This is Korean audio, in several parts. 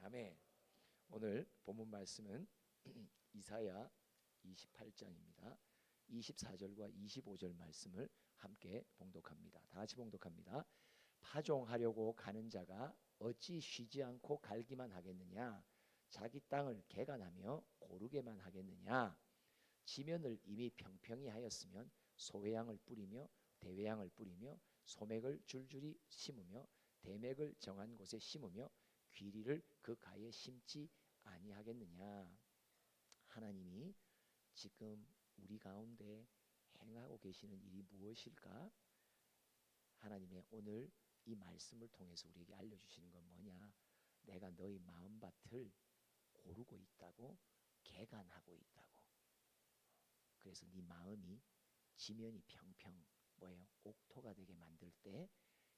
아멘. 오늘 본문 말씀은 이사야 28장입니다. 24절과 25절 말씀을 함께 봉독합니다. 다 같이 봉독합니다. 파종하려고 가는 자가 어찌 쉬지 않고 갈기만 하겠느냐? 자기 땅을 개간하며 고르게만 하겠느냐? 지면을 이미 평평히 하였으면 소회양을 뿌리며 대회양을 뿌리며 소맥을 줄줄이 심으며 대맥을 정한 곳에 심으며 귀리를 그 가에 심지 아니하겠느냐? 하나님이 지금 우리 가운데 행하고 계시는 일이 무엇일까? 하나님의 오늘 이 말씀을 통해서 우리에게 알려주시는 건 뭐냐? 내가 너희 마음밭을 고르고 있다고, 개간하고 있다고. 그래서 네 마음이 지면이 평평 뭐예요? 옥토가 되게 만들 때,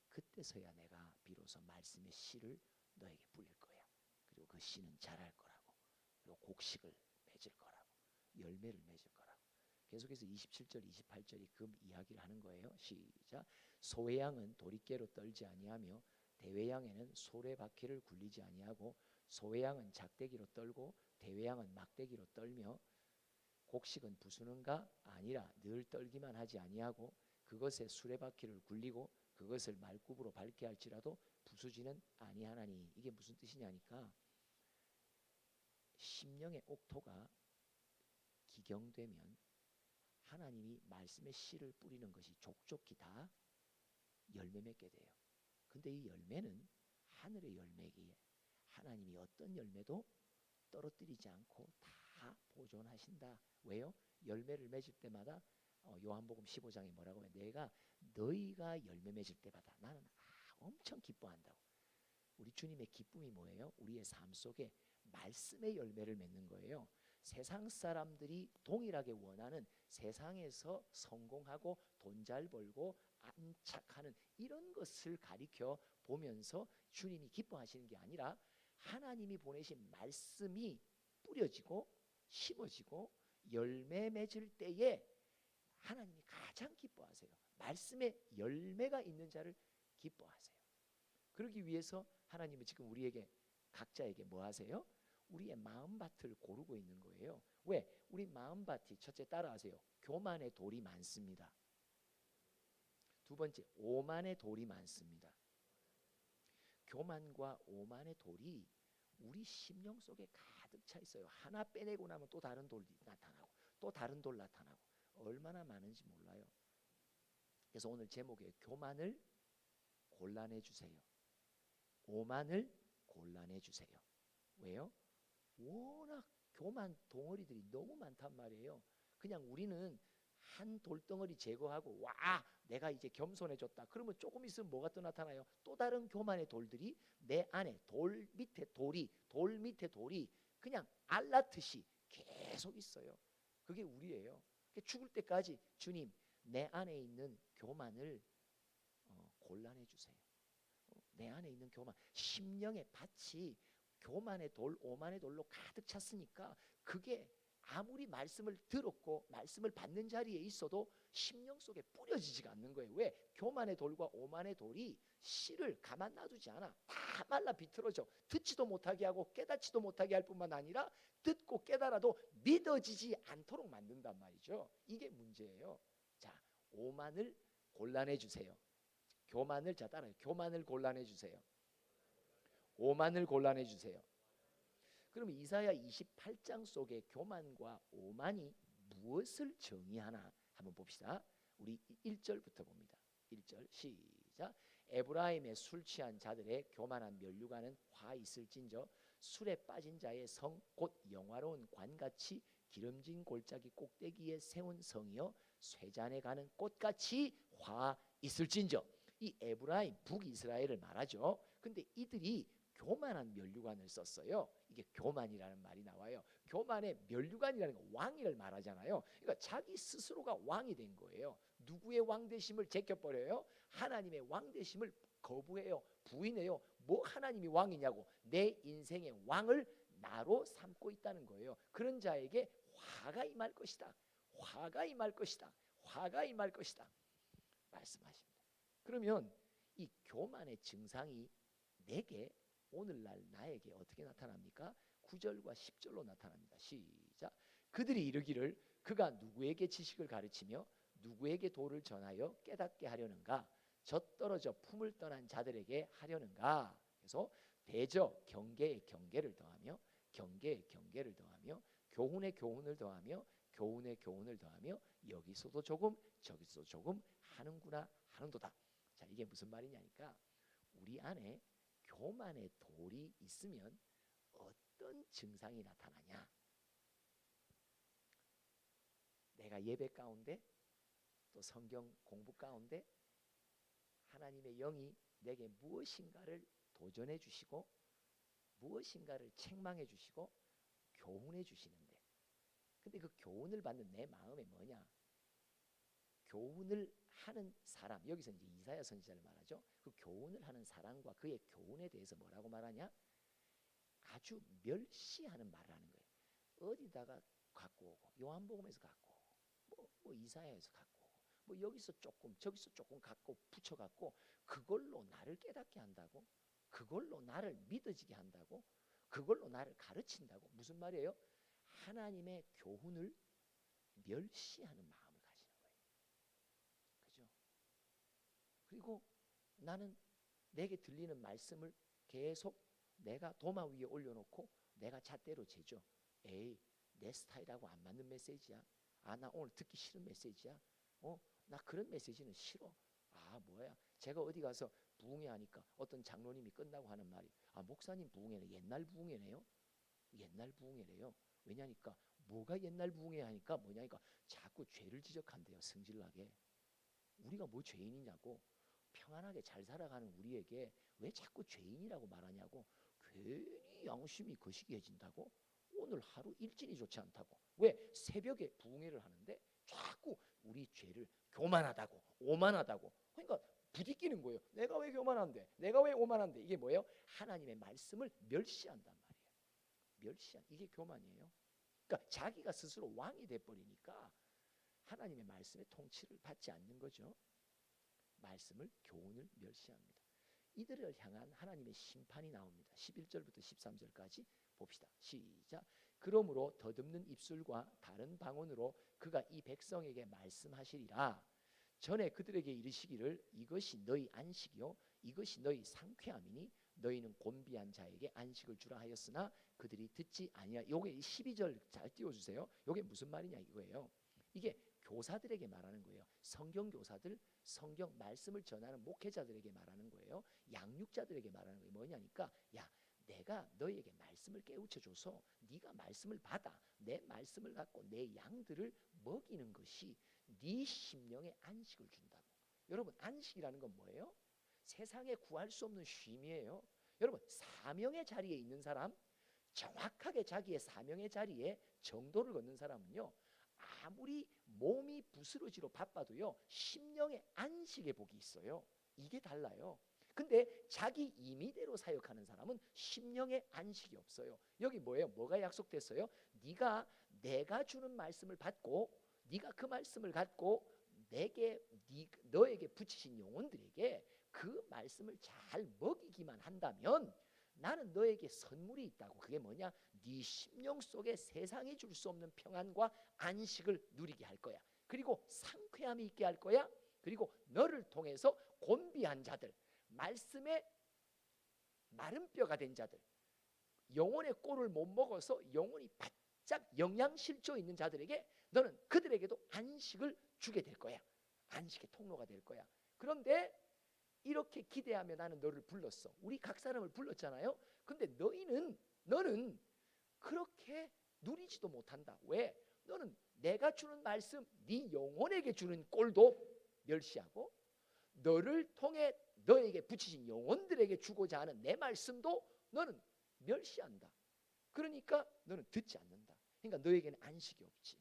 그때서야 내가 비로소 말씀의 씨를 너에게 뿌릴 거야. 그리고 그 씨는 자랄 거라고. 그리고 곡식을 맺을 거라고. 열매를 맺을 거라고. 계속해서 27절 28절이 그 이야기를 하는 거예요. 시작. 소회양은 도리깨로 떨지 아니하며 대회양에는 소래바퀴를 굴리지 아니하고 소회양은 작대기로 떨고 대회양은 막대기로 떨며 곡식은 부수는가 아니라 늘 떨기만 하지 아니하고 그것에 수레바퀴를 굴리고 그것을 말굽으로 밟게 할지라도 부수지는 아니하나니. 이게 무슨 뜻이냐니까, 심령의 옥토가 기경되면 하나님이 말씀의 씨를 뿌리는 것이 족족히 다 열매 맺게 돼요. 근데 이 열매는 하늘의 열매기에 하나님이 어떤 열매도 떨어뜨리지 않고 다 보존하신다. 왜요? 열매를 맺을 때마다 요한복음 15장에 뭐라고 하면 내가 너희가 열매 맺을 때마다 나는 엄청 기뻐한다고. 우리 주님의 기쁨이 뭐예요? 우리의 삶 속에 말씀의 열매를 맺는 거예요. 세상 사람들이 동일하게 원하는 세상에서 성공하고 돈 잘 벌고 안착하는 이런 것을 가리켜 보면서 주님이 기뻐하시는 게 아니라 하나님이 보내신 말씀이 뿌려지고 심어지고 열매 맺을 때에 하나님이 가장 기뻐하세요. 말씀에 열매가 있는 자를 기뻐하세요. 그러기 위해서 하나님은 지금 우리에게 각자에게 뭐 하세요? 우리의 마음밭을 고르고 있는 거예요. 왜? 우리 마음밭이 첫째 따라하세요. 교만의 돌이 많습니다. 두 번째, 오만의 돌이 많습니다. 교만과 오만의 돌이 우리 심령 속에 가득 차 있어요. 하나 빼내고 나면 또 다른 돌이 나타나고 또 다른 돌 나타나고 얼마나 많은지 몰라요. 그래서 오늘 제목에 교만을 골라내 주세요. 오만을 골라내 주세요. 왜요? 워낙 교만 덩어리들이 너무 많단 말이에요. 그냥 우리는 한 돌덩어리 제거하고 와 내가 이제 겸손해졌다 그러면 조금 있으면 뭐가 또 나타나요? 또 다른 교만의 돌들이 내 안에 돌 밑에 돌이 그냥 알라듯이 계속 있어요. 그게 우리예요. 죽을 때까지 주님 내 안에 있는 교만을 골라내 주세요. 내 안에 있는 교만, 심령의 밭이 교만의 돌, 오만의 돌로 가득 찼으니까 그게 아무리 말씀을 들었고 말씀을 받는 자리에 있어도 심령 속에 뿌려지지가 않는 거예요. 왜? 교만의 돌과 오만의 돌이 씨를 가만 놔두지 않아. 다 말라 비틀어져. 듣지도 못하게 하고 깨닫지도 못하게 할 뿐만 아니라 듣고 깨달아도 믿어지지 않도록 만든단 말이죠. 이게 문제예요. 자, 오만을 골라내 주세요. 교만을 자 따라요. 교만을 골라내 주세요. 오만을 골라내 주세요. 그럼 이사야 28장 속에 교만과 오만이 무엇을 정의하나 한번 봅시다. 우리 1절부터 봅니다. 1절 시작. 에브라임의 술 취한 자들의 교만한 면류관은 화 있을진저 술에 빠진 자의 성 곧 영화로운 관같이 기름진 골짜기 꼭대기에 세운 성이여 쇠잔에 가는 꽃같이 화 있을진저. 이 에브라임 북이스라엘을 말하죠. 근데 이들이 교만한 면류관을 썼어요. 이게 교만이라는 말이 나와요. 교만의 면류관이라는 건 왕위를 말하잖아요. 그러니까 자기 스스로가 왕이 된 거예요. 누구의 왕되심을 제껴버려요? 하나님의 왕되심을 거부해요. 부인해요. 뭐 하나님이 왕이냐고. 내 인생의 왕을 나로 삼고 있다는 거예요. 그런 자에게 화가 임할 것이다. 화가 임할 것이다. 화가 임할 것이다. 말씀하십니다. 그러면 이 교만의 증상이 내게 오늘날 나에게 어떻게 나타납니까? 9절과 10절로 나타납니다. 시작. 그들이 이르기를 그가 누구에게 지식을 가르치며 누구에게 도를 전하여 깨닫게 하려는가? 젖떨어져 품을 떠난 자들에게 하려는가? 그래서 대저 경계에 경계를 더하며 경계에 경계를 더하며 교훈에 교훈을 더하며 교훈에 교훈을 더하며 여기서도 조금 저기서도 조금 하는구나 하는도다. 자, 이게 무슨 말이냐니까 우리 안에 교만의 돌이 있으면 어떤 증상이 나타나냐? 내가 예배 가운데 또 성경 공부 가운데 하나님의 영이 내게 무엇인가를 도전해 주시고 무엇인가를 책망해 주시고 교훈해 주시는데 근데 그 교훈을 받는 내 마음에 뭐냐? 교훈을 하는 사람, 여기서 이제 이사야 선지자를 말하죠. 그 교훈을 하는 사람과 그의 교훈에 대해서 뭐라고 말하냐? 아주 멸시하는 말을 하는 거예요. 어디다가 갖고 오고 요한복음에서 갖고 오고 뭐 이사야에서 갖고 오고 뭐 여기서 조금 저기서 조금 갖고 붙여갖고 그걸로 나를 깨닫게 한다고? 그걸로 나를 믿어지게 한다고? 그걸로 나를 가르친다고? 무슨 말이에요? 하나님의 교훈을 멸시하는 마음을 가지는 거예요. 그죠? 그리고 나는 내게 들리는 말씀을 계속 내가 도마 위에 올려놓고 내가 잣대로 재죠. 에이, 내 스타일하고 안 맞는 메시지야. 아, 나 오늘 듣기 싫은 메시지야. 나 그런 메시지는 싫어. 아, 뭐야? 제가 어디 가서 부흥회 하니까 어떤 장로님이 끝나고 하는 말이 아, 목사님 부흥회는 옛날 부흥회네요. 옛날 부흥회래요. 왜냐니까 뭐가 옛날 부흥회 하니까 뭐냐니까 자꾸 죄를 지적한대요. 성질나게. 우리가 뭐 죄인이냐고. 평안하게 잘 살아가는 우리에게 왜 자꾸 죄인이라고 말하냐고. 괜히 양심이 거시기해진다고. 오늘 하루 일진이 좋지 않다고. 왜? 새벽에 부흥회를 하는데 자꾸 우리 죄를 교만하다고 오만하다고. 그러니까 부딪히는 거예요. 내가 왜 교만한데? 내가 왜 오만한데? 이게 뭐예요? 하나님의 말씀을 멸시한단 말이에요. 멸시한 이게 교만이에요. 그러니까 자기가 스스로 왕이 돼버리니까 하나님의 말씀의 통치를 받지 않는 거죠. 말씀을 교훈을 멸시합니다. 이들을 향한 하나님의 심판이 나옵니다. 11절부터 13절까지 봅시다. 시작. 그러므로 더듬는 입술과 다른 방언으로 그가 이 백성에게 말씀하시리라. 전에 그들에게 이르시기를 이것이 너희 안식이요 이것이 너희 상쾌함이니 너희는 곤비한 자에게 안식을 주라 하였으나 그들이 듣지 아니하. 요게 12절 잘 띄워주세요. 요게 무슨 말이냐 이거예요. 이게 교사들에게 말하는 거예요. 성경 교사들, 성경 말씀을 전하는 목회자들에게 말하는 거예요. 양육자들에게 말하는 거예요. 뭐냐니까 야, 내가 너희에게 말씀을 깨우쳐줘서 네가 말씀을 받아 내 말씀을 갖고 내 양들을 먹이는 것이 네 심령에 안식을 준다고. 여러분 안식이라는 건 뭐예요? 세상에 구할 수 없는 쉼이에요. 여러분 사명의 자리에 있는 사람, 정확하게 자기의 사명의 자리에 정도를 걷는 사람은요 아무리 몸이 부스러지로 바빠도요 심령의 안식의 복이 있어요. 이게 달라요. 근데 자기 임의대로 사역하는 사람은 심령의 안식이 없어요. 여기 뭐예요? 뭐가 약속됐어요? 네가 내가 주는 말씀을 받고 네가 그 말씀을 갖고 너에게 붙이신 영혼들에게 그 말씀을 잘 먹이기만 한다면 나는 너에게 선물이 있다고. 그게 뭐냐? 네 심령 속에 세상이 줄 수 없는 평안과 안식을 누리게 할 거야. 그리고 상쾌함이 있게 할 거야. 그리고 너를 통해서 곤비한 자들, 말씀에 마른 뼈가 된 자들, 영혼의 꼴을 못 먹어서 영혼이 바짝 영양실조 있는 자들에게 너는 그들에게도 안식을 주게 될 거야. 안식의 통로가 될 거야. 그런데 이렇게 기대하며 나는 너를 불렀어. 우리 각 사람을 불렀잖아요. 근데 너는 그렇게 누리지도 못한다. 왜? 너는 내가 주는 말씀, 네 영혼에게 주는 꼴도 멸시하고 너를 통해 너에게 붙이신 영혼들에게 주고자 하는 내 말씀도 너는 멸시한다. 그러니까 너는 듣지 않는다. 그러니까 너에게는 안식이 없지.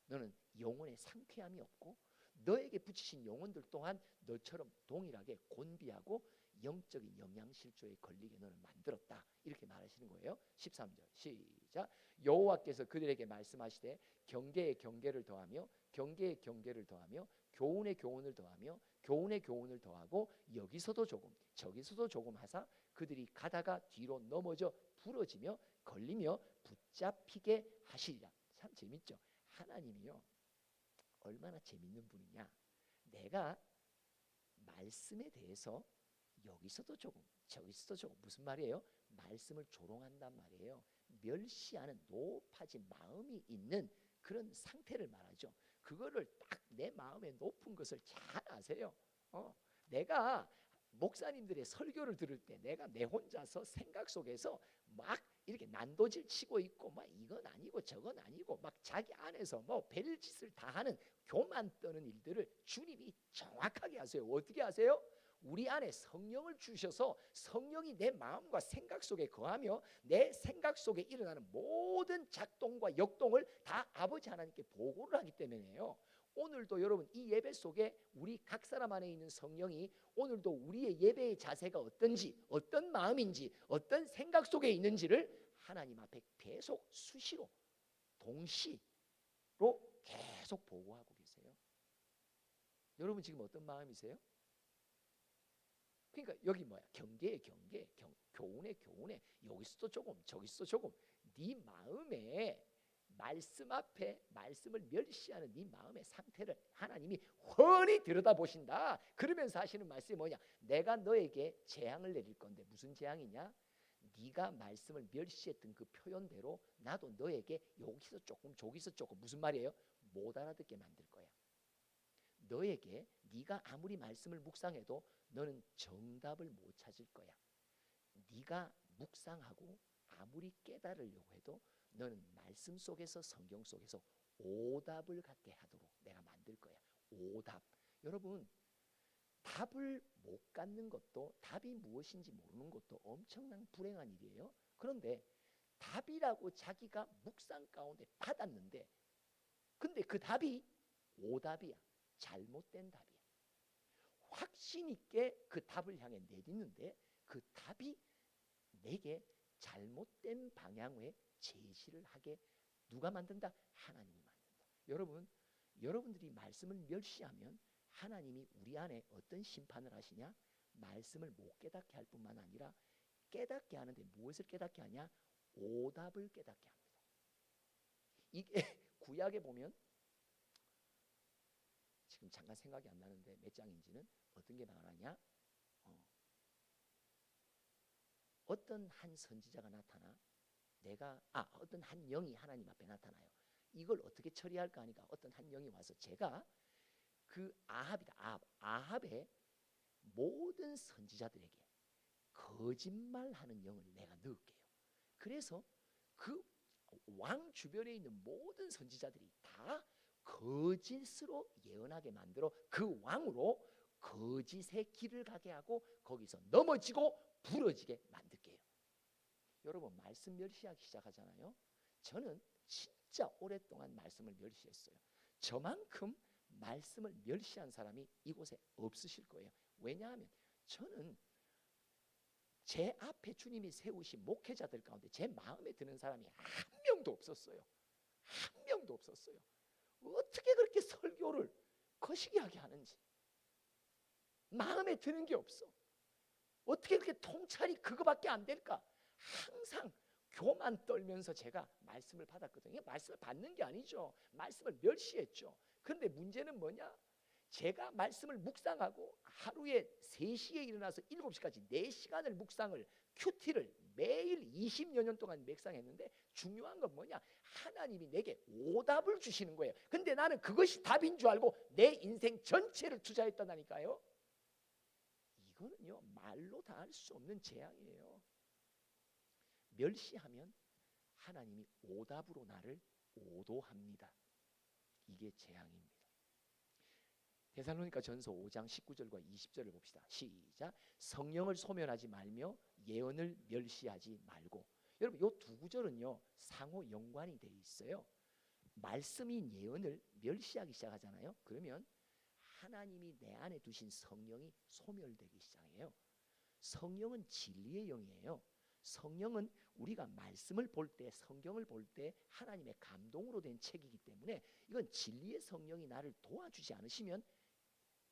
너는 영혼의 상쾌함이 없고 너에게 붙이신 영혼들 또한 너처럼 동일하게 곤비하고 영적인 영양실조에 걸리게 너를 만들었다. 이렇게 말하시는 거예요. 13절 시작. 여호와께서 그들에게 말씀하시되 경계에 경계를 더하며 경계에 경계를 더하며 교훈에 교훈을 더하며 교훈에 교훈을 더하고 여기서도 조금 저기서도 조금 하사 그들이 가다가 뒤로 넘어져 부러지며 걸리며 붙잡히게 하시리라. 참 재밌죠. 하나님이요 얼마나 재밌는 분이냐. 내가 말씀에 대해서 여기서도 조금 저기서도 조금 무슨 말이에요? 말씀을 조롱한단 말이에요. 멸시하는 높아진 마음이 있는 그런 상태를 말하죠. 그거를 딱 내 마음에 높은 것을 잘 아세요. 내가 목사님들의 설교를 들을 때 내가 내 혼자서 생각 속에서 막 이렇게 난도질 치고 있고 막 이건 아니고 저건 아니고 막 자기 안에서 뭐 별짓을 다 하는 교만 떠는 일들을 주님이 정확하게 하세요. 어떻게 하세요? 우리 안에 성령을 주셔서 성령이 내 마음과 생각 속에 거하며 내 생각 속에 일어나는 모든 작동과 역동을 다 아버지 하나님께 보고를 하기 때문에요. 오늘도 여러분 이 예배 속에 우리 각 사람 안에 있는 성령이 오늘도 우리의 예배의 자세가 어떤지 어떤 마음인지 어떤 생각 속에 있는지를 하나님 앞에 계속 수시로 동시로 계속 보고하고 계세요. 여러분 지금 어떤 마음이세요? 그러니까 여기 뭐야? 경계에 경계, 교훈에 교훈에 여기서도 조금 저기서도 조금 네 마음에 말씀 앞에 말씀을 멸시하는 네 마음의 상태를 하나님이 훤히 들여다보신다. 그러면서 하시는 말씀이 뭐냐? 내가 너에게 재앙을 내릴 건데 무슨 재앙이냐? 네가 말씀을 멸시했던 그 표현대로 나도 너에게 여기서 조금 저기서 조금 무슨 말이에요? 못 알아듣게 만들 거야. 너에게 네가 아무리 말씀을 묵상해도 너는 정답을 못 찾을 거야. 네가 묵상하고 아무리 깨달으려고 해도 너는 말씀 속에서 성경 속에서 오답을 갖게 하도록 내가 만들 거야. 오답. 여러분 답을 못 갖는 것도 답이 무엇인지 모르는 것도 엄청난 불행한 일이에요. 그런데 답이라고 자기가 묵상 가운데 받았는데 근데 그 답이 오답이야. 잘못된 답이야. 확신 있게 그 답을 향해 내딛는데 그 답이 내게 잘못된 방향의 제시를 하게 누가 만든다? 하나님이 만든다. 여러분, 여러분들이 말씀을 멸시하면 하나님이 우리 안에 어떤 심판을 하시냐? 말씀을 못 깨닫게 할 뿐만 아니라 깨닫게 하는데 무엇을 깨닫게 하냐? 오답을 깨닫게 합니다. 이게 구약에 보면 지금 잠깐 생각이 안 나는데 몇 장인지는 어떤 게 나오냐? 어떤 한 선지자가 나타나 어떤 한 영이 하나님 앞에 나타나요. 이걸 어떻게 처리할까 하니까 어떤 한 영이 와서 제가 그 아합의 모든 선지자들에게 거짓말하는 영을 내가 넣을게요. 그래서 그 왕 주변에 있는 모든 선지자들이 다 거짓으로 예언하게 만들어 그 왕으로 거짓의 길을 가게 하고 거기서 넘어지고 부러지게 만들게요. 여러분 말씀 멸시하기 시작하잖아요. 저는 진짜 오랫동안 말씀을 멸시했어요. 저만큼 말씀을 멸시한 사람이 이곳에 없으실 거예요. 왜냐하면 저는 제 앞에 주님이 세우신 목회자들 가운데 제 마음에 드는 사람이 한 명도 없었어요. 한 명도 없었어요. 어떻게 그렇게 설교를 거시기하게 하는지 마음에 드는 게 없어. 어떻게 그렇게 통찰이 그거밖에 안 될까? 항상 교만 떨면서 제가 말씀을 받았거든요. 말씀을 받는 게 아니죠. 말씀을 멸시했죠. 그런데 문제는 뭐냐? 제가 말씀을 묵상하고 하루에 3시에 일어나서 7시까지 4시간을 묵상을 큐티를 매일 20여 년 동안 묵상했는데 중요한 건 뭐냐? 하나님이 내게 오답을 주시는 거예요. 근데 나는 그것이 답인 줄 알고 내 인생 전체를 투자했다니까요. 이거는요 말로 다 할 수 없는 재앙이에요. 멸시하면 하나님이 오답으로 나를 오도합니다. 이게 재앙입니다. 데살로니가 전서 5장 19절과 20절을 봅시다. 시작. 성령을 소멸하지 말며 예언을 멸시하지 말고. 여러분 이 두 구절은요 상호 연관이 돼 있어요. 말씀인 예언을 멸시하기 시작하잖아요. 그러면 하나님이 내 안에 두신 성령이 소멸되기 시작해요. 성령은 진리의 영이에요. 성령은 우리가 말씀을 볼 때 성경을 볼 때 하나님의 감동으로 된 책이기 때문에 이건 진리의 성령이 나를 도와주지 않으시면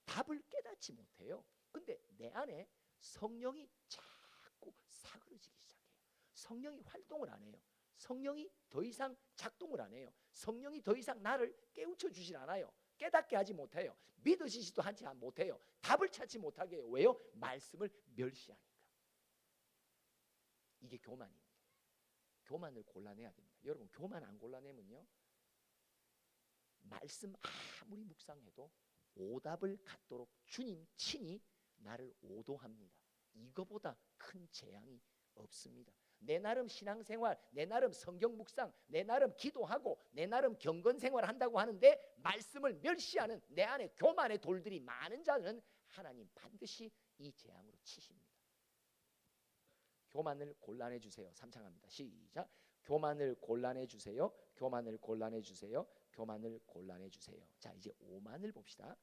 답을 깨닫지 못해요. 근데 내 안에 성령이 자꾸 사그러지기 시작해요. 성령이 활동을 안 해요. 성령이 더 이상 작동을 안 해요. 성령이 더 이상 나를 깨우쳐 주질 않아요. 깨닫게 하지 못해요. 믿으시지도 하지 못해요. 답을 찾지 못하게 해요. 왜요? 말씀을 멸시하니까. 이게 교만입니다. 교만을 골라내야 됩니다. 여러분, 교만 안 골라내면요, 말씀 아무리 묵상해도 오답을 갖도록 주님 친히 나를 오도합니다. 이거보다 큰 재앙이 없습니다. 내 나름 신앙생활, 내 나름 성경 묵상, 내 나름 기도하고 내 나름 경건생활 한다고 하는데 말씀을 멸시하는 내 안에 교만의 돌들이 많은 자는 하나님 반드시 이 재앙으로 치십니다. 교만을 곤란해 주세요. 삼창합니다. 시작. 교만을 곤란해 주세요. 교만을 곤란해 주세요. 교만을 곤란해 주세요. 자, 이제 오만을 봅시다.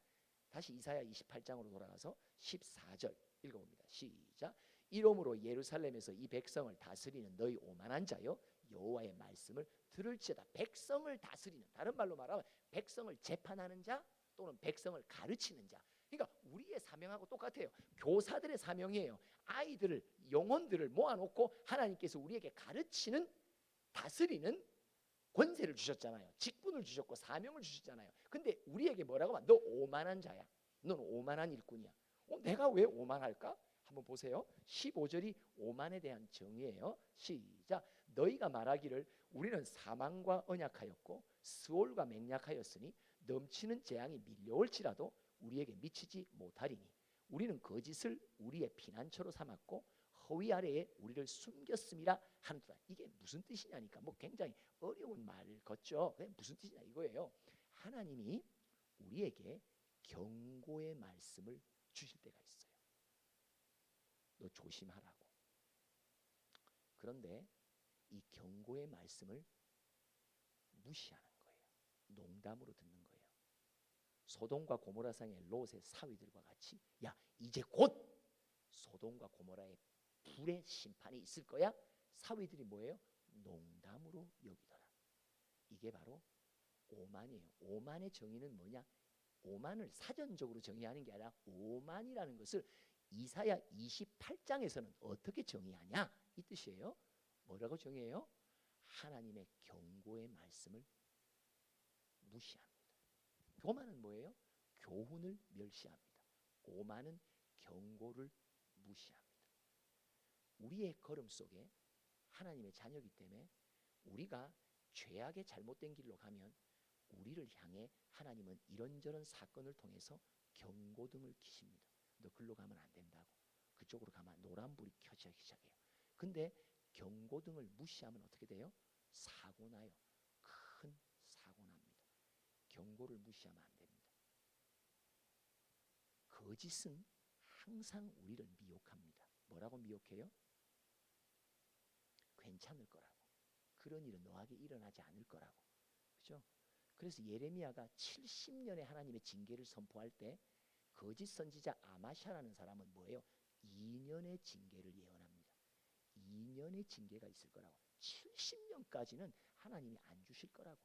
다시 이사야 28장으로 돌아가서 14절 읽어봅니다. 시작. 이러므로 예루살렘에서 이 백성을 다스리는 너희 오만한 자여, 여호와의 말씀을 들을지어다. 백성을 다스리는, 다른 말로 말하면 백성을 재판하는 자 또는 백성을 가르치는 자. 그러니까 우리의 사명하고 똑같아요. 교사들의 사명이에요. 아이들을, 영혼들을 모아놓고 하나님께서 우리에게 가르치는, 다스리는 권세를 주셨잖아요. 직분을 주셨고 사명을 주셨잖아요. 근데 우리에게 뭐라고 하면, 너 오만한 자야. 넌 오만한 일꾼이야. 내가 왜 오만할까? 한번 보세요. 15절이 오만에 대한 정의예요. 시작. 너희가 말하기를 우리는 사망과 언약하였고 스올과 맹약하였으니 넘치는 재앙이 밀려올지라도 우리에게 미치지 못하리니 우리는 거짓을 우리의 피난처로 삼았고 허위 아래에 우리를 숨겼음이라 하는도다. 이게 무슨 뜻이냐니까 뭐 굉장히 어려운 말을 걷죠. 무슨 뜻이냐 이거예요. 하나님이 우리에게 경고의 말씀을 주실 때가 있어요. 너 조심하라고. 그런데 이 경고의 말씀을 무시하는 거예요. 농담으로 듣는 거예요. 소돔과 고모라상의 롯의 사위들과 같이, 야 이제 곧 소돔과 고모라의 불의 심판이 있을 거야. 사위들이 뭐예요? 농담으로 여기더라. 이게 바로 오만이에요. 오만의 정의는 뭐냐? 오만을 사전적으로 정의하는 게 아니라 오만이라는 것을 이사야 28장에서는 어떻게 정의하냐? 이 뜻이에요. 뭐라고 정의해요? 하나님의 경고의 말씀을 무시합니다. 교만은 뭐예요? 교훈을 멸시합니다. 오만은 경고를 무시합니다. 우리의 걸음 속에 하나님의 자녀이기 때문에 우리가 죄악의 잘못된 길로 가면 우리를 향해 하나님은 이런저런 사건을 통해서 경고등을 켜십니다. 너 글로 가면 안 된다고. 그쪽으로 가면 노란불이 켜지기 시작해요. 근데 경고등을 무시하면 어떻게 돼요? 사고 나요. 큰 사고 납니다. 경고를 무시하면 안 됩니다. 거짓은 항상 우리를 미혹합니다. 뭐라고 미혹해요? 괜찮을 거라고. 그런 일은 너에게 일어나지 않을 거라고. 그렇죠? 그래서 예레미야가 70년의 하나님의 징계를 선포할 때 거짓 선지자 아마샤라는 사람은 뭐예요? 2년의 징계를 예언합니다. 2년의 징계가 있을 거라고. 70년까지는 하나님이 안 주실 거라고.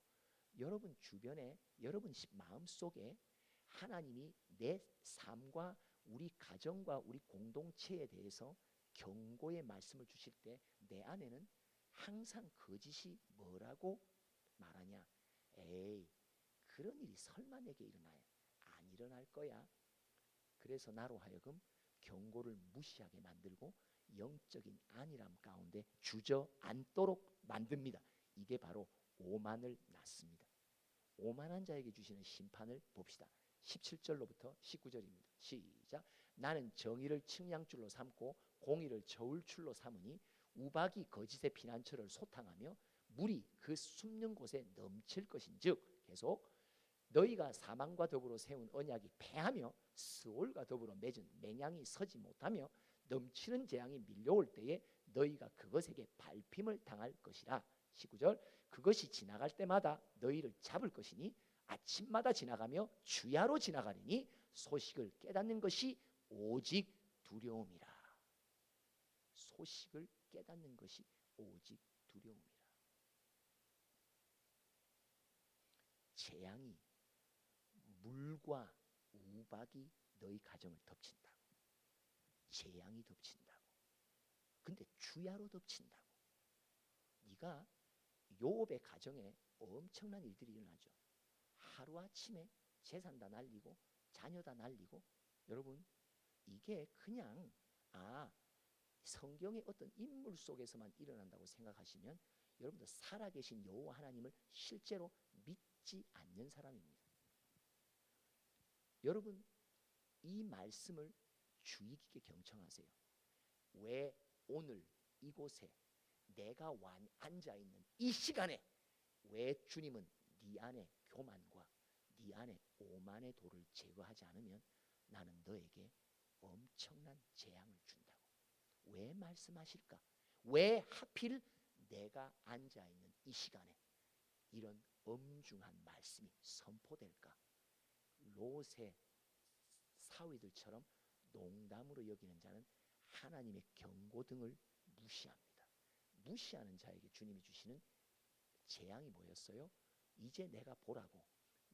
여러분 주변에, 여러분 마음속에 하나님이 내 삶과 우리 가정과 우리 공동체에 대해서 경고의 말씀을 주실 때 내 안에는 항상 거짓이 뭐라고 말하냐? 에이, 그런 일이 설마 내게 일어나요? 안 일어날 거야. 그래서 나로 하여금 경고를 무시하게 만들고 영적인 안일함 가운데 주저앉도록 만듭니다. 이게 바로 오만을 낳습니다. 오만한 자에게 주시는 심판을 봅시다. 17절로부터 19절입니다. 시작. 나는 정의를 측량줄로 삼고 공의를 저울줄로 삼으니 우박이 거짓의 피난처를 소탕하며 물이 그 숨는 곳에 넘칠 것인즉, 계속 너희가 사망과 더불어 세운 언약이 패하며 스올과 더불어 맺은 맹양이 서지 못하며 넘치는 재앙이 밀려올 때에 너희가 그것에게 밟힘을 당할 것이라. 19절. 그것이 지나갈 때마다 너희를 잡을 것이니 아침마다 지나가며 주야로 지나가리니 소식을 깨닫는 것이 오직 두려움이라. 소식을 깨닫는 것이 오직 두려움이라. 재앙이, 물과 우박이 너희 가정을 덮친다고. 재앙이 덮친다고. 근데 주야로 덮친다고. 네가 요업의 가정에 엄청난 일들이 일어나죠. 하루아침에 재산 다 날리고 자녀 다 날리고. 여러분, 이게 그냥 성경의 어떤 인물 속에서만 일어난다고 생각하시면 여러분들 살아계신 여호와 하나님을 실제로 믿지 않는 사람입니다. 여러분, 이 말씀을 주의 깊게 경청하세요. 왜 오늘 이곳에 내가 앉아있는 이 시간에 왜 주님은 네 안에 교만과 네 안에 오만의 돌을 제거하지 않으면 나는 너에게 엄청난 재앙을 준다고. 왜 말씀하실까? 왜 하필 내가 앉아있는 이 시간에 이런 엄중한 말씀이 선포될까? 롯의 사위들처럼 농담으로 여기는 자는 하나님의 경고등을 무시합니다. 무시하는 자에게 주님이 주시는 재앙이 뭐였어요? 이제 내가 보라고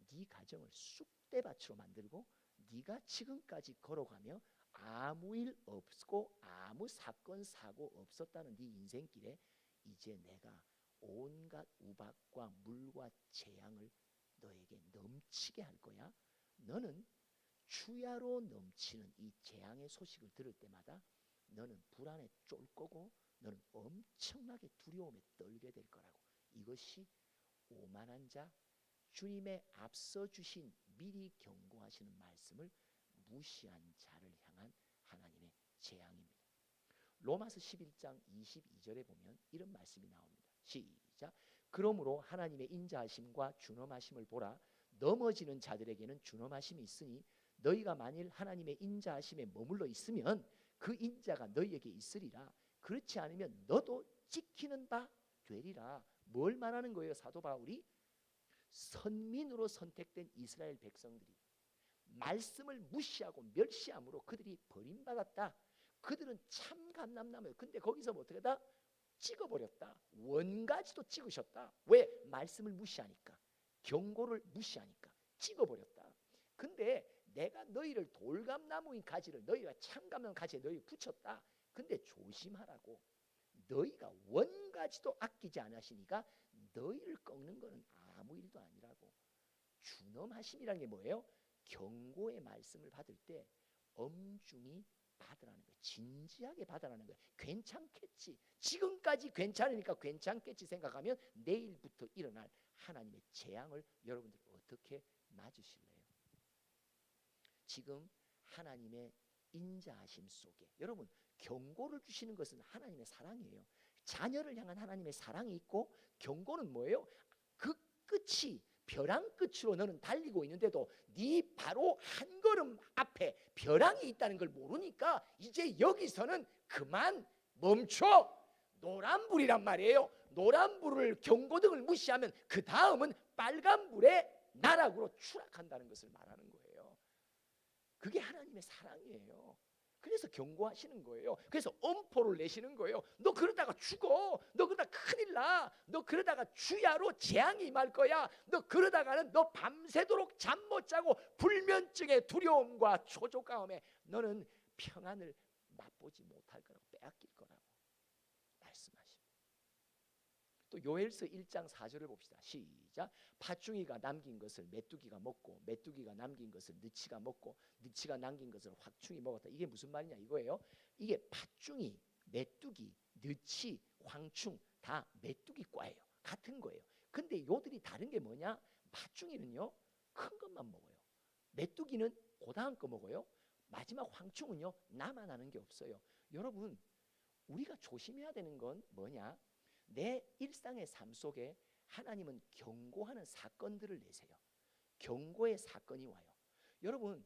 네 가정을 쑥대밭으로 만들고 네가 지금까지 걸어가며 아무 일 없고 아무 사건 사고 없었다는 네 인생길에 이제 내가 온갖 우박과 물과 재앙을 너에게 넘치게 할 거야. 너는 주야로 넘치는 이 재앙의 소식을 들을 때마다 너는 불안에 쫄 거고 너는 엄청나게 두려움에 떨게 될 거라고. 이것이 오만한 자, 주님의 앞서 주신 미리 경고하시는 말씀을 무시한 자를 향한 하나님의 재앙입니다. 로마서 11장 22절에 보면 이런 말씀이 나옵니다. 시작. 그러므로 하나님의 인자하심과 준엄하심을 보라. 넘어지는 자들에게는 준엄하심이 있으니 너희가 만일 하나님의 인자하심에 머물러 있으면 그 인자가 너희에게 있으리라. 그렇지 않으면 너도 지키는 바 되리라. 뭘 말하는 거예요? 사도 바울이 선민으로 선택된 이스라엘 백성들이 말씀을 무시하고 멸시함으로 그들이 버림받았다. 그들은 참 감람나무예요. 근데 거기서 뭐 어떻게 다 찍어버렸다. 원가지도 찍으셨다. 왜? 말씀을 무시하니까, 경고를 무시하니까 찍어버렸다. 근데 내가 너희를 돌감나무인 가지를 너희가 참감나무 가지에 너희 붙였다. 근데 조심하라고. 너희가 원가지도 아끼지 않으시니까 너희를 꺾는 것은 아무 일도 아니라고. 준엄하심이라는 게 뭐예요? 경고의 말씀을 받을 때 엄중히 받으라는 거예요. 진지하게 받으라는 거예요. 괜찮겠지. 지금까지 괜찮으니까 괜찮겠지 생각하면 내일부터 일어날 하나님의 재앙을 여러분들 어떻게 맞으실래요? 지금 하나님의 인자하심 속에 여러분 경고를 주시는 것은 하나님의 사랑이에요. 자녀를 향한 하나님의 사랑이 있고 경고는 뭐예요? 그 끝이 벼랑 끝으로 너는 달리고 있는데도 네 바로 한 걸음 앞에 벼랑이 있다는 걸 모르니까 이제 여기서는 그만 멈춰. 노란불이란 말이에요. 노란불을 경고등을 무시하면 그 다음은 빨간불의 나락으로 추락한다는 것을 말하는 거예요. 그게 하나님의 사랑이에요. 그래서 경고하시는 거예요. 그래서 엄포를 내시는 거예요. 너 그러다가 죽어. 너 그러다 큰일 나. 너 그러다가 주야로 재앙이 임할 거야. 너 그러다가는 너 밤새도록 잠 못 자고 불면증의 두려움과 초조감에 너는 평안을 맛보지 못할 거라고, 빼앗길 거라고 말씀하십니다. 또 요엘서 1장 4절을 봅시다. 시작. 팥중이가 남긴 것을 메뚜기가 먹고 메뚜기가 남긴 것을 느치가 먹고 느치가 남긴 것을 확충이 먹었다. 이게 무슨 말이냐 이거예요. 이게 팥중이, 메뚜기, 느치, 황충 다 메뚜기과예요. 같은 거예요. 근데 요들이 다른 게 뭐냐? 팥중이는요 큰 것만 먹어요. 메뚜기는 고다한 거 먹어요. 마지막 황충은요 남아나는 게 없어요. 여러분, 우리가 조심해야 되는 건 뭐냐? 내 일상의 삶 속에 하나님은 경고하는 사건들을 내세요. 경고의 사건이 와요. 여러분,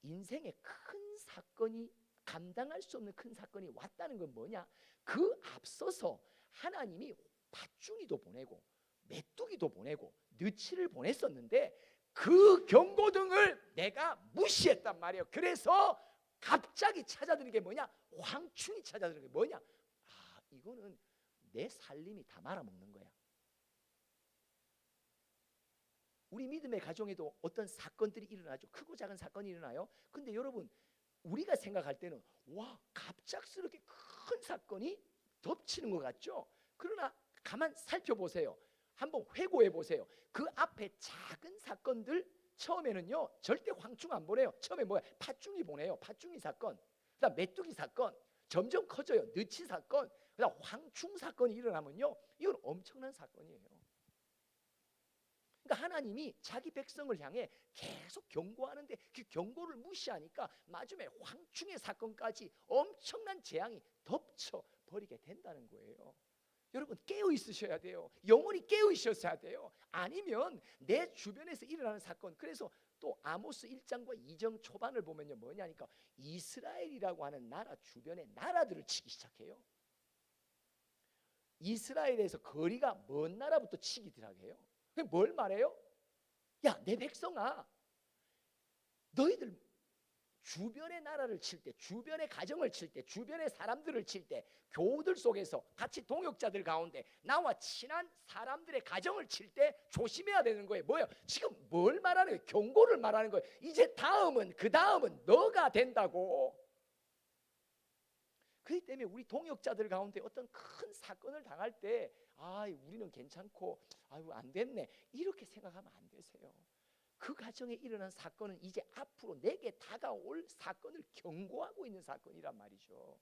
인생에 큰 사건이, 감당할 수 없는 큰 사건이 왔다는 건 뭐냐? 그 앞서서 하나님이 팥중이도 보내고 메뚜기도 보내고 느치를 보냈었는데 그 경고등을 내가 무시했단 말이에요. 그래서 갑자기 찾아드는 게 뭐냐? 황충이 찾아드는 게 뭐냐? 이거는 내 살림이 다 말아먹는 거야. 우리 믿음의 가정에도 어떤 사건들이 일어나죠. 크고 작은 사건이 일어나요. 근데 여러분, 우리가 생각할 때는 와, 갑작스럽게 큰 사건이 덮치는 것 같죠. 그러나 가만 살펴보세요. 한번 회고해 보세요. 그 앞에 작은 사건들 처음에는요 절대 황충 안 보내요. 처음에 뭐야? 팥죽이 보내요. 팥죽이 사건, 그다음 메뚜기 사건, 점점 커져요. 느치 사건, 그다음 황충 사건이 일어나면요 이건 엄청난 사건이에요. 그러니까 하나님이 자기 백성을 향해 계속 경고하는데 그 경고를 무시하니까 마지막에 황충의 사건까지 엄청난 재앙이 덮쳐 버리게 된다는 거예요. 여러분 깨어 있으셔야 돼요. 영원히 깨어 있으셔야 돼요. 아니면 내 주변에서 일어나는 사건, 그래서 또 아모스 1장과 2장 초반을 보면요 뭐냐니까 이스라엘이라고 하는 나라 주변의 나라들을 치기 시작해요. 이스라엘에서 거리가 먼 나라부터 치기 시작해요. 뭘 말해요? 야, 내 백성아, 너희들 주변의 나라를 칠 때, 주변의 가정을 칠 때, 주변의 사람들을 칠 때, 교우들 속에서 같이 동역자들 가운데 나와 친한 사람들의 가정을 칠 때 조심해야 되는 거예요. 뭐예요? 지금 뭘 말하는 거예요? 경고를 말하는 거예요. 이제 다음은, 그 다음은 너가 된다고. 그렇기 때문에 우리 동역자들 가운데 어떤 큰 사건을 당할 때 우리는 괜찮고 아유 안 됐네 이렇게 생각하면 안 되세요. 그 가정에 일어난 사건은 이제 앞으로 내게 다가올 사건을 경고하고 있는 사건이란 말이죠.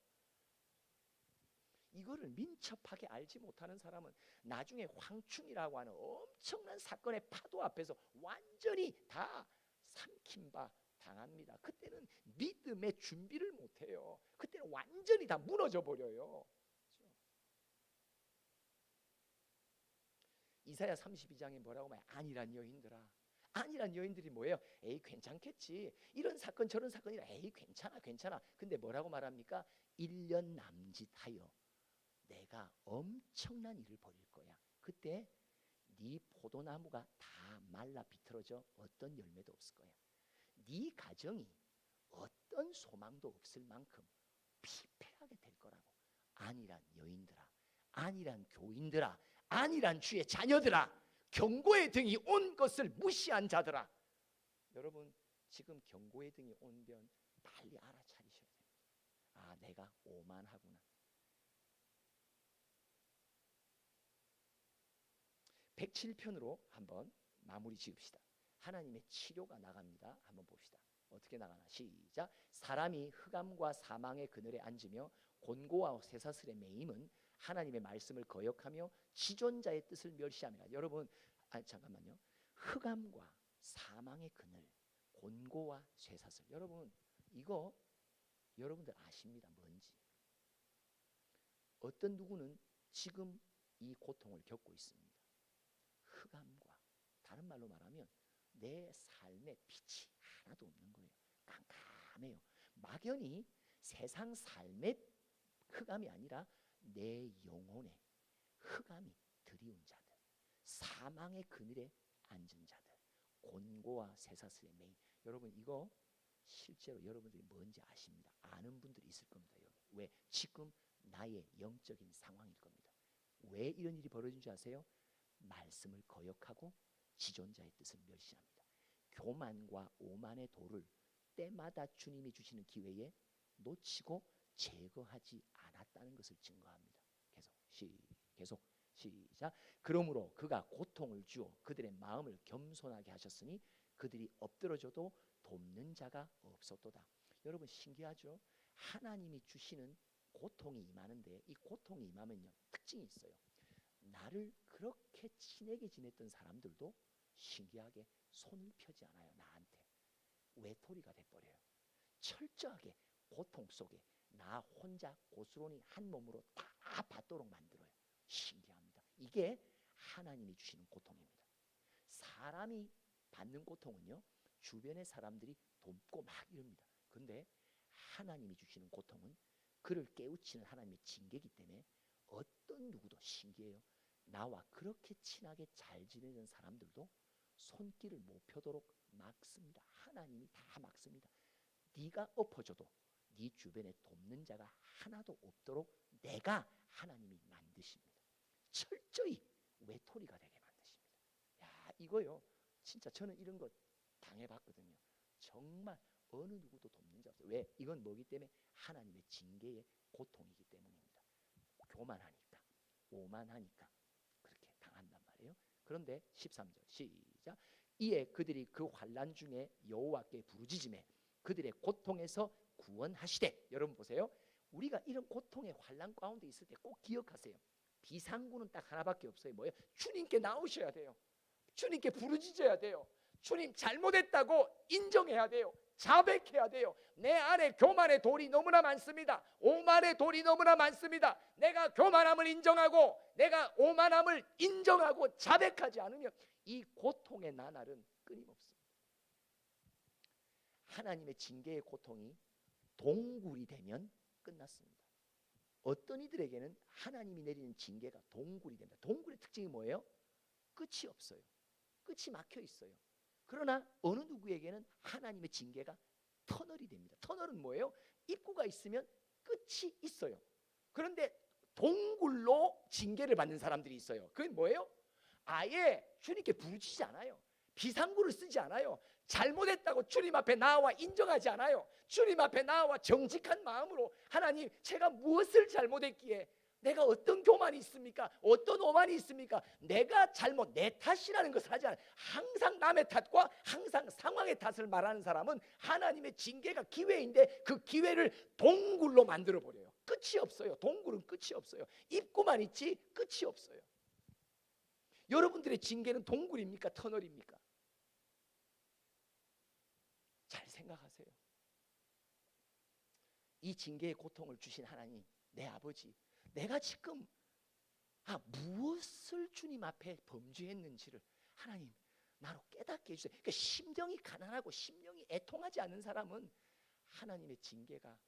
이거를 민첩하게 알지 못하는 사람은 나중에 황충이라고 하는 엄청난 사건의 파도 앞에서 완전히 다 삼킨 바 당합니다. 그때는 믿음의 준비를 못해요. 그때는 완전히 다 무너져 버려요. 그렇죠? 이사야 32장에 뭐라고 말해요? 아니란 여인들아. 아니란 여인들이 뭐예요? 에이 괜찮겠지. 이런 사건 저런 사건이라 에이 괜찮아. 근데 뭐라고 말합니까? 1년 남짓하여 내가 엄청난 일을 벌일 거야. 그때 네 포도나무가 다 말라 비틀어져 어떤 열매도 없을 거야. 네 가정이 어떤 소망도 없을 만큼 피폐하게 될 거라고. 아니란 여인들아, 아니란 교인들아, 아니란 주의 자녀들아, 경고의 등이 온 것을 무시한 자들아. 여러분 지금 경고의 등이 온면 빨리 알아차리셔야 됩니다. 아, 내가 오만하구나. 107편으로 한번 마무리 지읍시다. 하나님의 치료가 나갑니다. 한번 봅시다. 어떻게 나가나? 시작. 사람이 흑암과 사망의 그늘에 앉으며 곤고와 쇠사슬에 매임은 하나님의 말씀을 거역하며 지존자의 뜻을 멸시함이라. 여러분 잠깐만요. 흑암과 사망의 그늘, 곤고와 쇠사슬. 여러분 이거 여러분들 아십니다. 뭔지. 어떤 누구는 지금 이 고통을 겪고 있습니다. 흑암과, 다른 말로 말하면 내 삶에 빛이 하나도 없는 거예요. 깜깜해요. 막연히 세상 삶의 흑암이 아니라 내 영혼에 흑암이 드리운 자들, 사망의 그늘에 앉은 자들, 곤고와 쇠사슬의 매인. 여러분 이거 실제로 여러분들이 뭔지 아십니다. 아는 분들이 있을 겁니다. 여기. 왜? 지금 나의 영적인 상황일 겁니다. 왜 이런 일이 벌어진 줄 아세요? 말씀을 거역하고 지존자의 뜻을 멸시합니다. 교만과 오만의 돌을 때마다 주님이 주시는 기회에 놓치고 제거하지 않았다는 것을 증거합니다. 계속 시작. 그러므로 그가 고통을 주어 그들의 마음을 겸손하게 하셨으니 그들이 엎드러져도 돕는 자가 없었도다. 여러분 신기하죠? 하나님이 주시는 고통이 임하는데 이 고통이 임하면요 특징이 있어요. 나를 그렇게 친하게 지냈던 사람들도 신기하게 손을 펴지 않아요. 나한테 외톨이가 돼버려요. 철저하게 고통 속에 나 혼자 고스란히 한 몸으로 다 받도록 만들어요. 신기합니다. 이게 하나님이 주시는 고통입니다. 사람이 받는 고통은요 주변의 사람들이 돕고 막 이럽니다. 근데 하나님이 주시는 고통은 그를 깨우치는 하나님의 징계이기 때문에 어떤 누구도 신기해요. 나와 그렇게 친하게 잘 지내는 사람들도 손길을 못 펴도록 막습니다. 하나님이 다 막습니다. 네가 엎어져도 네 주변에 돕는 자가 하나도 없도록 내가 하나님이 만드십니다. 철저히 외톨이가 되게 만드십니다. 야 이거요 진짜 저는 이런 거 당해봤거든요. 정말 어느 누구도 돕는 자 없어요. 왜? 이건 뭐기 때문에 하나님의 징계의 고통이기 때문입니다. 교만하니까, 오만하니까 그렇게 당한단 말이에요. 그런데 13절 시작. 이에 그들이 그 환난 중에 여호와께 부르짖으매 그들의 고통에서 구원하시되. 여러분 보세요. 우리가 이런 고통의 환난 가운데 있을 때 꼭 기억하세요. 비상구는 딱 하나밖에 없어요. 뭐예요? 주님께 나오셔야 돼요. 주님께 부르짖어야 돼요. 주님 잘못했다고 인정해야 돼요. 자백해야 돼요. 내 안에 교만의 돌이 너무나 많습니다. 오만의 돌이 너무나 많습니다. 내가 교만함을 인정하고 내가 오만함을 인정하고 자백하지 않으면 이 고통의 나날은 끊임없습니다. 하나님의 징계의 고통이 동굴이 되면 끝났습니다. 어떤 이들에게는 하나님이 내리는 징계가 동굴이 됩니다. 동굴의 특징이 뭐예요? 끝이 없어요. 끝이 막혀 있어요. 그러나 어느 누구에게는 하나님의 징계가 터널이 됩니다. 터널은 뭐예요? 입구가 있으면 끝이 있어요. 그런데 동굴로 징계를 받는 사람들이 있어요. 그게 뭐예요? 아예 주님께 부르짖지 않아요. 비상구를 쓰지 않아요. 잘못했다고 주님 앞에 나와 인정하지 않아요. 주님 앞에 나와 정직한 마음으로 하나님 제가 무엇을 잘못했기에 내가 어떤 교만이 있습니까? 어떤 오만이 있습니까? 내가 잘못 내 탓이라는 것을 하지 않아요. 항상 남의 탓과 항상 상황의 탓을 말하는 사람은 하나님의 징계가 기회인데 그 기회를 동굴로 만들어버려요. 끝이 없어요. 동굴은 끝이 없어요. 입구만 있지 끝이 없어요. 여러분들의 징계는 동굴입니까? 터널입니까? 잘 생각하세요. 이 징계의 고통을 주신 하나님, 내 아버지, 내가 지금 무엇을 주님 앞에 범죄했는지를 하나님 나로 깨닫게 해주세요. 그러니까 심정이 가난하고 심령이 애통하지 않는 사람은 하나님의 징계가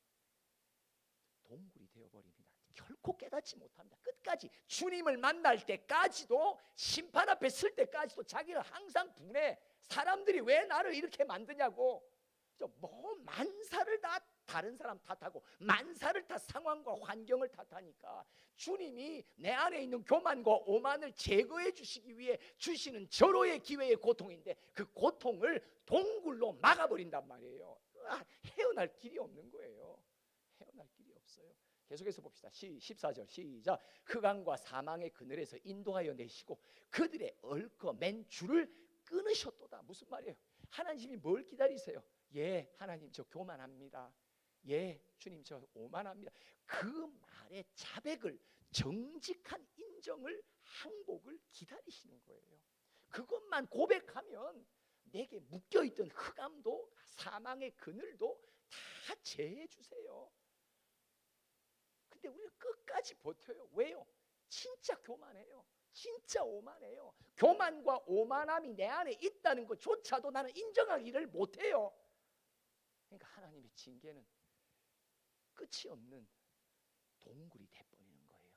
동굴이 되어버립니다. 결코 깨닫지 못합니다. 끝까지 주님을 만날 때까지도 심판 앞에 설 때까지도 자기는 항상 분해. 사람들이 왜 나를 이렇게 만드냐고 뭐 만사를 다 다른 사람 탓하고 만사를 다 상황과 환경을 탓하니까 주님이 내 안에 있는 교만과 오만을 제거해 주시기 위해 주시는 절호의 기회의 고통인데 그 고통을 동굴로 막아버린단 말이에요. 헤어날 길이 없는 거예요. 헤어날 길이 없어요. 계속해서 봅시다. 14절 시작. 흑암과 사망의 그늘에서 인도하여 내시고 그들의 얽어 맨 줄을 끊으셨도다. 무슨 말이에요? 하나님이 뭘 기다리세요? 예, 하나님 저 교만합니다. 예, 주님 저 오만합니다. 그 말의 자백을 정직한 인정을 항복을 기다리시는 거예요. 그것만 고백하면 내게 묶여있던 흑암도 사망의 그늘도 다 제해 주세요. 근데 우리는 끝까지 버텨요. 왜요? 진짜 교만해요. 진짜 오만해요. 교만과 오만함이 내 안에 있다는 것조차도 나는 인정하기를 못해요. 그러니까 하나님의 징계는 끝이 없는 동굴이 돼버리는 거예요.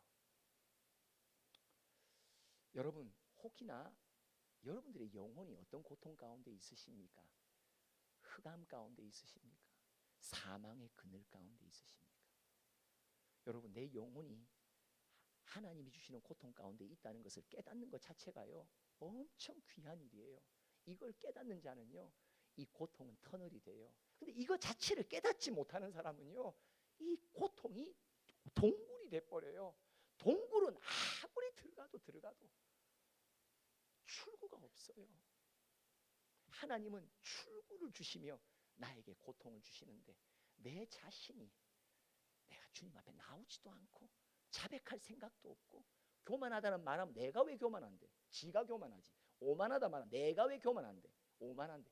여러분 혹이나 여러분들의 영혼이 어떤 고통 가운데 있으십니까? 흑암 가운데 있으십니까? 사망의 그늘 가운데 있으십니까? 여러분 내 영혼이 하나님이 주시는 고통 가운데 있다는 것을 깨닫는 것 자체가요 엄청 귀한 일이에요. 이걸 깨닫는 자는요 이 고통은 터널이 돼요. 근데 이거 자체를 깨닫지 못하는 사람은요 이 고통이 동굴이 돼버려요. 동굴은 아무리 들어가도 출구가 없어요. 하나님은 출구를 주시며 나에게 고통을 주시는데 내 자신이 내가 주님 앞에 나오지도 않고 자백할 생각도 없고 교만하다는 말하면 내가 왜 교만한데? 지가 교만하지. 오만하다 말하면 내가 왜 교만한데? 오만한데.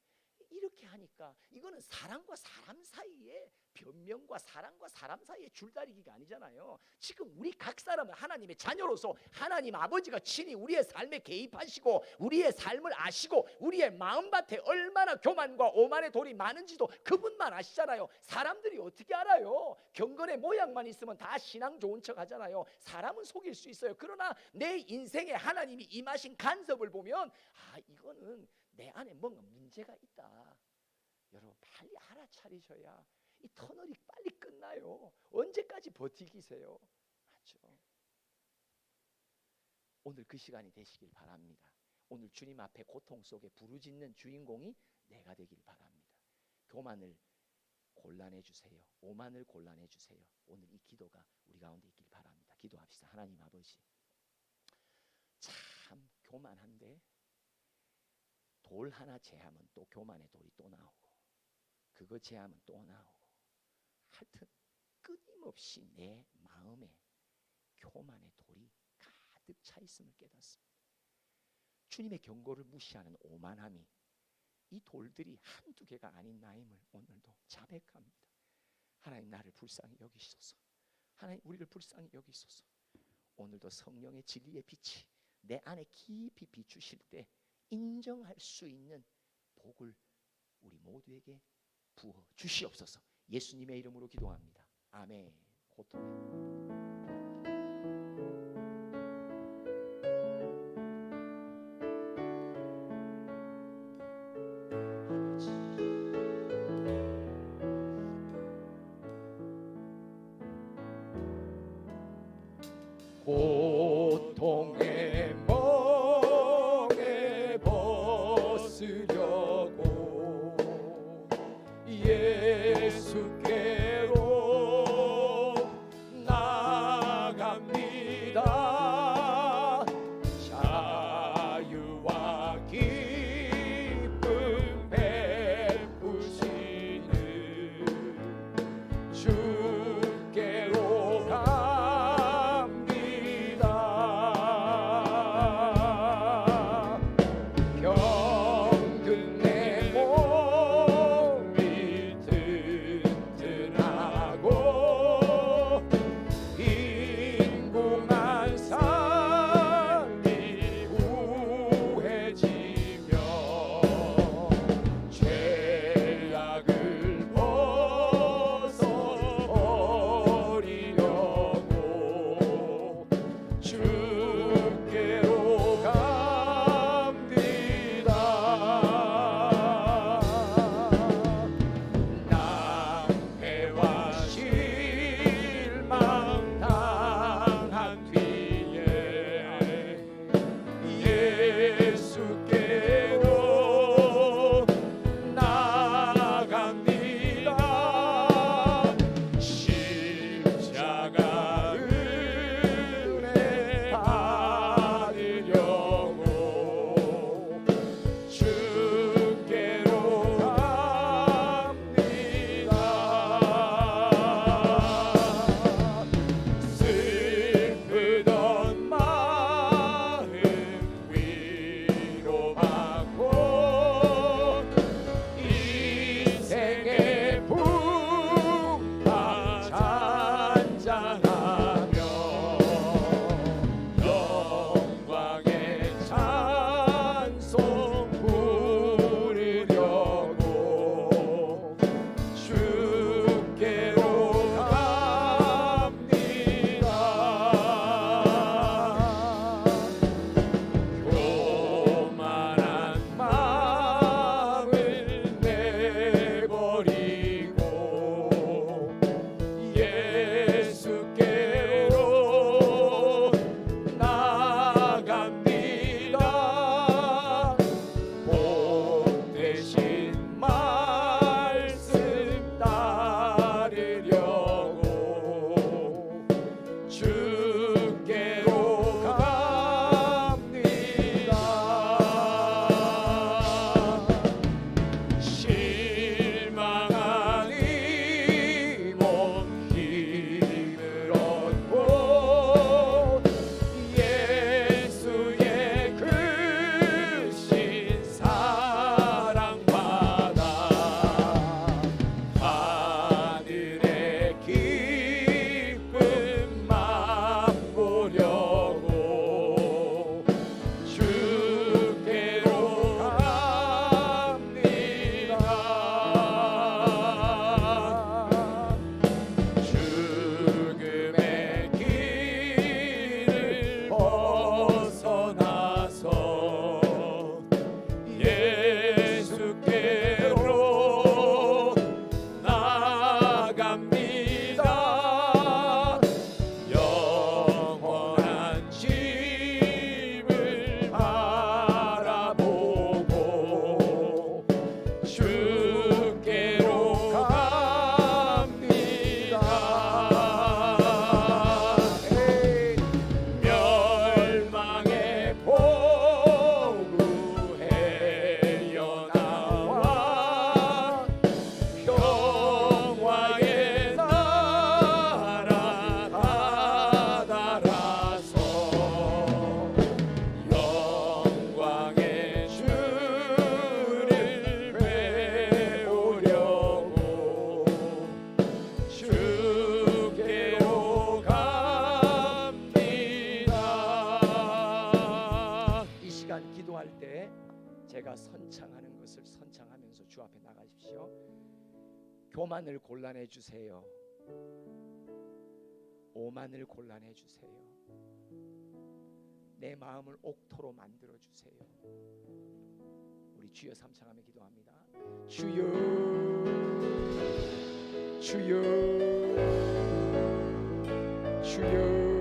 이렇게 하니까 이거는 사람과 사람 사이에 변명과 사람과 사람 사이의 줄다리기가 아니잖아요. 지금 우리 각 사람은 하나님의 자녀로서 하나님 아버지가 친히 우리의 삶에 개입하시고 우리의 삶을 아시고 우리의 마음밭에 얼마나 교만과 오만의 돌이 많은지도 그분만 아시잖아요. 사람들이 어떻게 알아요? 경건의 모양만 있으면 다 신앙 좋은 척 하잖아요. 사람은 속일 수 있어요. 그러나 내 인생에 하나님이 임하신 간섭을 보면 이거는 내 안에 뭔가 문제가 있다. 여러분 빨리 알아차리셔야 이 터널이 빨리 끝나요. 언제까지 버티기세요? 맞죠? 오늘 그 시간이 되시길 바랍니다. 오늘 주님 앞에 고통 속에 부르짖는 주인공이 내가 되길 바랍니다. 교만을 곤란해 주세요. 오만을 곤란해 주세요. 오늘 이 기도가 우리 가운데 있길 바랍니다. 기도합시다. 하나님 아버지, 참 교만한데 돌 하나 제하면 또 교만의 돌이 또 나오고, 그거 제하면 또 나오고, 하여튼 끊임없이 내 마음에 교만의 돌이 가득 차 있음을 깨닫습니다. 주님의 경고를 무시하는 오만함이 이 돌들이 한두 개가 아닌 나임을 오늘도 자백합니다. 하나님, 나를 불쌍히 여기소서. 하나님, 우리를 불쌍히 여기소서. 오늘도 성령의 진리의 빛이 내 안에 깊이 비추실 때 인정할 수 있는 복을 우리 모두에게 부어 주시옵소서. 예수님의 이름으로 기도합니다. 아멘. 고통해. 고통의 멍에 벗으려고 예수께로 나 시간 기도할 때 제가 선창하는 것을 선창하면서 주 앞에 나가십시오. 교만을 곤란해 주세요. 오만을 곤란해 주세요. 내 마음을 옥토로 만들어 주세요. 우리 주여 삼창하며 기도합니다. 주여, 주여, 주여.